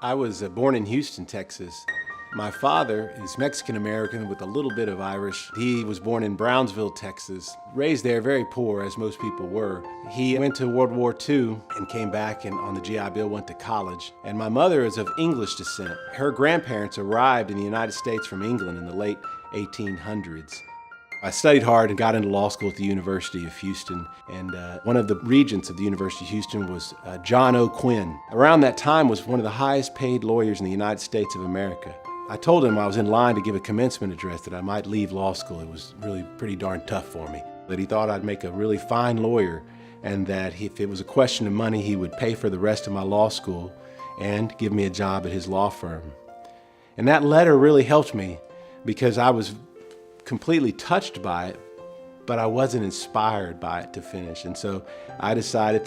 I was born in Houston, Texas. My father is Mexican-American with a little bit of Irish. He was born in Brownsville, Texas. Raised there, very poor, as most people were. He went to World War II and came back and on the GI Bill went to college. And my mother is of English descent. Her grandparents arrived in the United States from England in the late 1800s. I studied hard and got into law school at the University of Houston, and one of the regents of the University of Houston was John O'Quinn. Around that time was one of the highest paid lawyers in the United States of America. I told him I was in line to give a commencement address that I might leave law school. It was really pretty darn tough for me. That he thought I'd make a really fine lawyer, and that if it was a question of money, he would pay for the rest of my law school and give me a job at his law firm. And that letter really helped me because I was completely touched by it, but I wasn't inspired by it to finish. And so I decided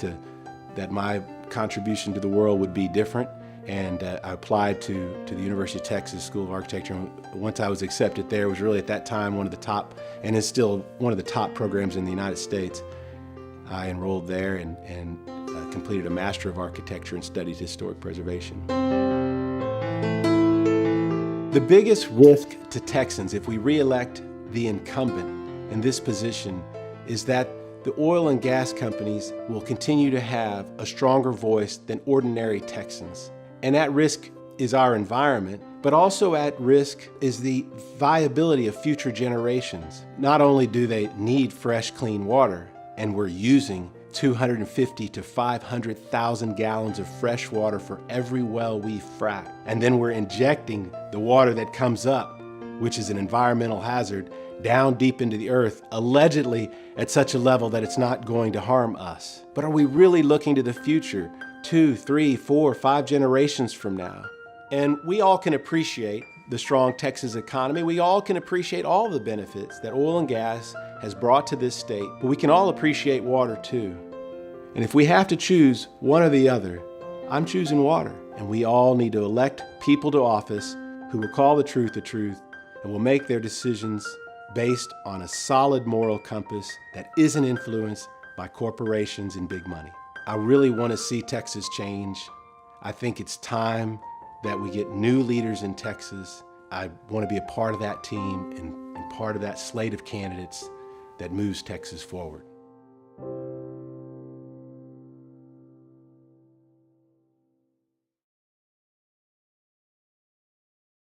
that my contribution to the world would be different, and I applied to the University of Texas School of Architecture. And once I was accepted there, it was really at that time one of the top, and is still one of the top programs in the United States. I enrolled there and completed a Master of Architecture and studied historic preservation. The biggest risk to Texans if we re-elect the incumbent in this position is that the oil and gas companies will continue to have a stronger voice than ordinary Texans. And at risk is our environment, but also at risk is the viability of future generations. Not only do they need fresh, clean water, and we're using 250 to 500,000 gallons of fresh water for every well we frack. And then we're injecting the water that comes up, which is an environmental hazard, down deep into the earth, allegedly at such a level that it's not going to harm us. But are we really looking to the future, 2, 3, 4, 5 generations from now? And we all can appreciate the strong Texas economy. We all can appreciate all the benefits that oil and gas has brought to this state, but we can all appreciate water too. And if we have to choose one or the other, I'm choosing water. And we all need to elect people to office who will call the truth and will make their decisions based on a solid moral compass that isn't influenced by corporations and big money. I really want to see Texas change. I think it's time that we get new leaders in Texas. I want to be a part of that team and part of that slate of candidates that moves Texas forward.